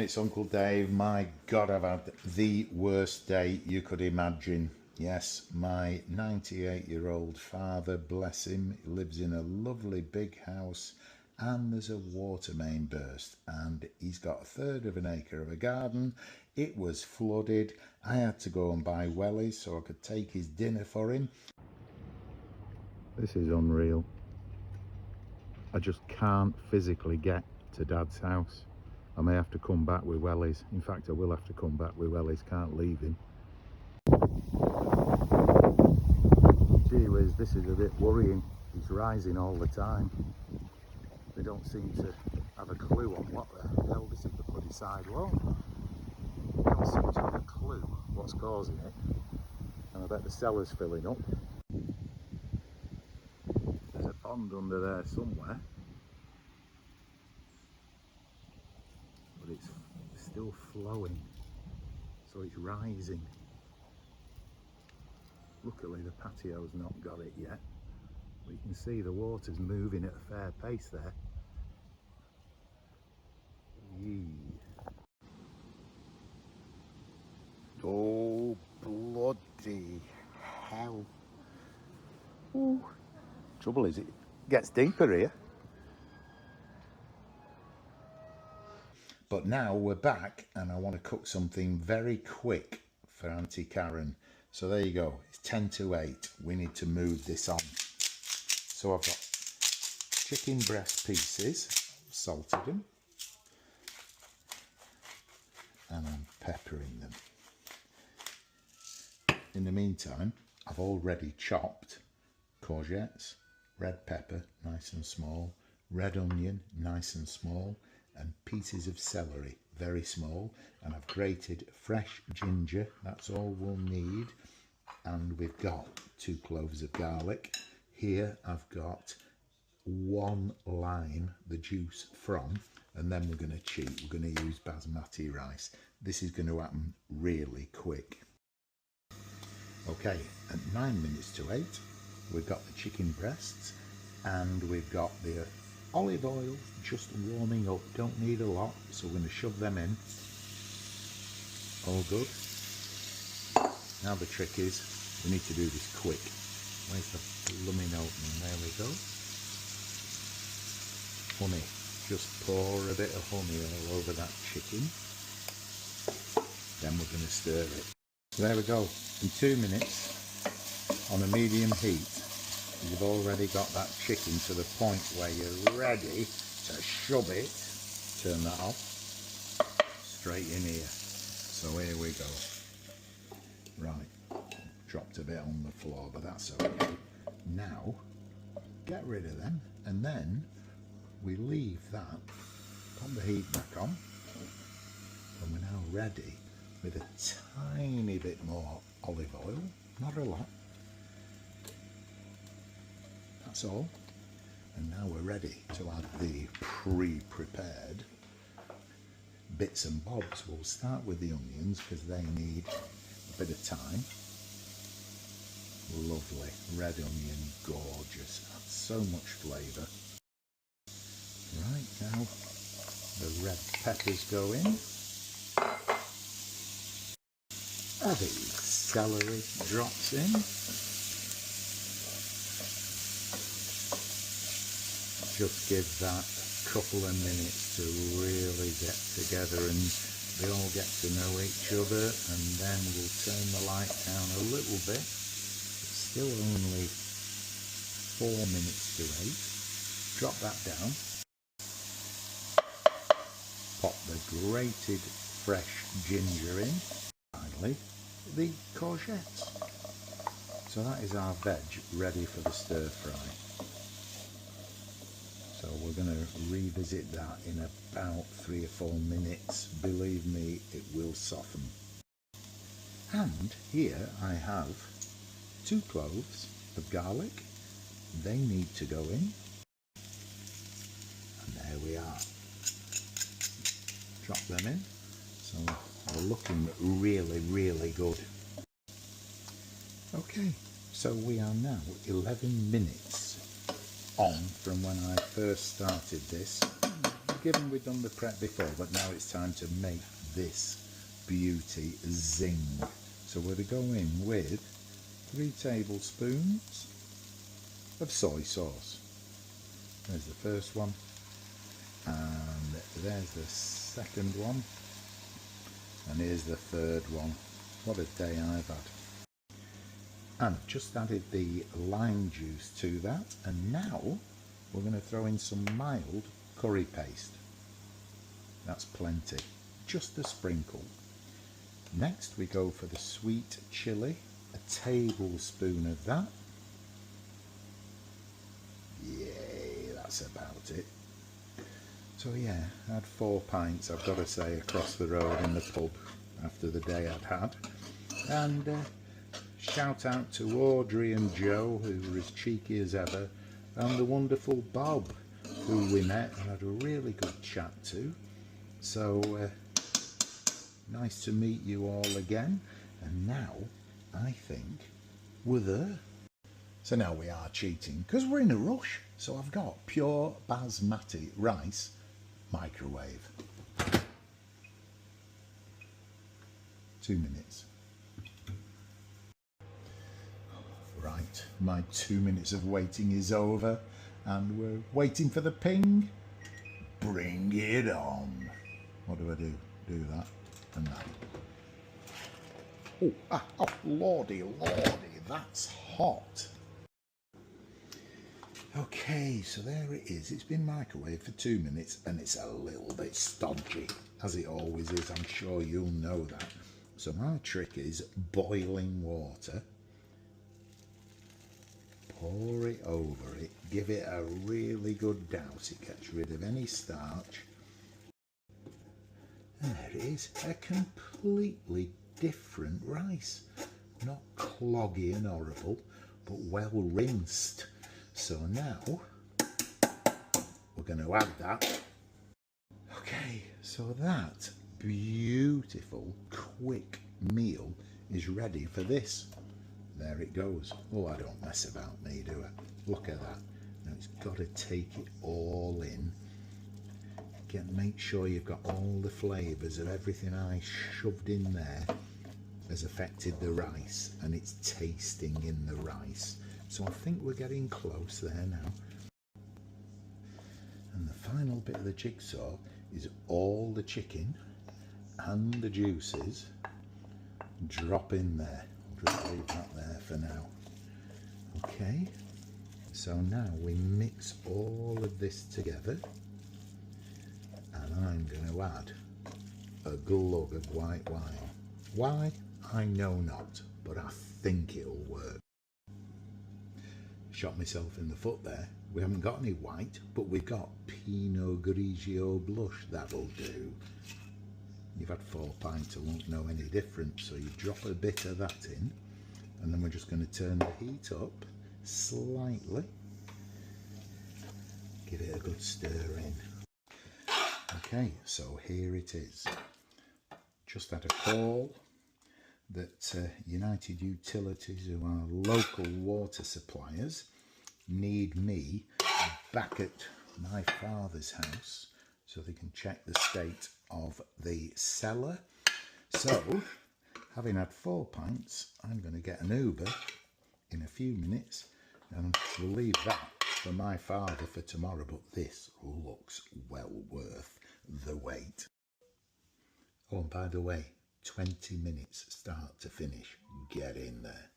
it's Uncle Dave. My God, I've had the worst day you could imagine. Yes, my 98-year-old father, bless him, lives in a lovely big house and there's a water main burst and he's got a third of an acre of a garden. It was flooded. I had to go and buy wellies so I could take his dinner for him. This is unreal. I just can't physically get to Dad's house. I may have to come back with wellies. In fact, I will have to come back with wellies. Can't leave him. Gee whiz, this is a bit worrying. He's rising all the time. They don't seem to have a clue on what the hell. This is the bloody sidewalk. They don't seem to have a clue what's causing it. And I bet the cellar's filling up. There's a pond under there somewhere. But it's still flowing, so it's rising. Luckily the patio's not got it yet, but you can see the water's moving at a fair pace there. Yee. Oh bloody hell. Ooh. Trouble is it gets deeper here. But now we're back and I want to cook something very quick for Auntie Karen. So there you go, it's 10 to 8. We need to move this on. So I've got chicken breast pieces, salted them, and I'm peppering them. In the meantime, I've already chopped courgettes, red pepper, nice and small, red onion, nice and small, and pieces of celery, very small, and I've grated fresh ginger. That's all we'll need. And we've got 2 cloves of garlic. Here I've got 1 lime, the juice from, and then we're going to cheat. We're going to use basmati rice. This is going to happen really quick. Okay, at 9 minutes to 8, we've got the chicken breasts and we've got the olive oil just warming up. Don't need a lot, so we're going to shove them in. All good. Now the trick is we need to do this quick. Where's the blooming opening? There we go. Honey. Just pour a bit of honey all over that chicken. Then we're going to stir it. So there we go. In 2 minutes on a medium heat, you've already got that chicken to the point where you're ready to shove it. Turn that off. Straight in here. So here we go. Right. Dropped a bit on the floor, but that's okay. Now, get rid of them, and then we leave that. Put the heat back on. And we're now ready with a tiny bit more olive oil. Not a lot. That's all. And now we're ready to add the pre-prepared bits and bobs. We'll start with the onions because they need a bit of time. Lovely red onion, gorgeous, adds so much flavour. Right, now the red peppers go in. The celery drops in. Just give that a couple of minutes to really get together and they all get to know each other, and then we'll turn the light down a little bit. It's still only 4 minutes to 8. Drop that down. Pop the grated fresh ginger in. Finally, the courgettes. So that is our veg ready for the stir fry. So we're going to revisit that in about 3 or 4 minutes. Believe me, it will soften. And here I have 2 cloves of garlic. They need to go in. And there we are. Drop them in. So they're looking really, really good. Okay, so we are now 11 minutes on from when I first started this. given we've done the prep before, but now it's time to make this beauty zing. So we're going to go in with 3 tablespoons of soy sauce. There's the first one, and there's the second one, and here's the third one. What a day I've had. And just added the lime juice to that, and now we're going to throw in some mild curry paste. That's plenty, just a sprinkle. Next we go for the sweet chilli, a tablespoon of that. Yay, that's about it. So yeah, I had 4 pints, I've got to say, across the road in the pub after the day I'd had. And shout out to Audrey and Joe, who were as cheeky as ever, and the wonderful Bob, who we met and had a really good chat to. So nice to meet you all again. And now I think we're there. So now we are cheating because we're in a rush. So I've got pure basmati rice, microwave. 2 minutes. Right, my 2 minutes of waiting is over and we're waiting for the ping. Bring it on. What do I do? Do that and that. Oh, lordy, that's hot. Okay, so there it is. It's been microwaved for 2 minutes and it's a little bit stodgy, as it always is. I'm sure you'll know that. So my trick is boiling water. Pour it over it, give it a really good douse. It gets rid of any starch. And there it is, a completely different rice. Not cloggy and horrible, but well rinsed. So now we're going to add that. Okay, so that beautiful, quick meal is ready for this. There it goes. Oh, I don't mess about, me, do I? Look at that. Now it's got to take it all in. Make sure you've got all the flavours of everything I shoved in there has affected the rice, and it's tasting in the rice. So I think we're getting close there now. And the final bit of the jigsaw is all the chicken and the juices drop in there. I'll just leave that there for now. Okay, so now we mix all of this together, and I'm going to add a glug of white wine. Why? I know not, but I think it'll work. Shot myself in the foot there. We haven't got any white, but we've got Pinot Grigio blush. That'll do. You've had 4 pints, I won't know any difference. So you drop a bit of that in, and then we're just going to turn the heat up slightly. Give it a good stir in. Okay, so here it is. Just had a call that United Utilities, who are local water suppliers, need me back at my father's house so they can check the state of the cellar. So, having had 4 pints, I'm going to get an Uber in a few minutes, and we'll leave that for my father for tomorrow, but this looks well worth the wait. Oh, and by the way, 20 minutes start to finish. Get in there.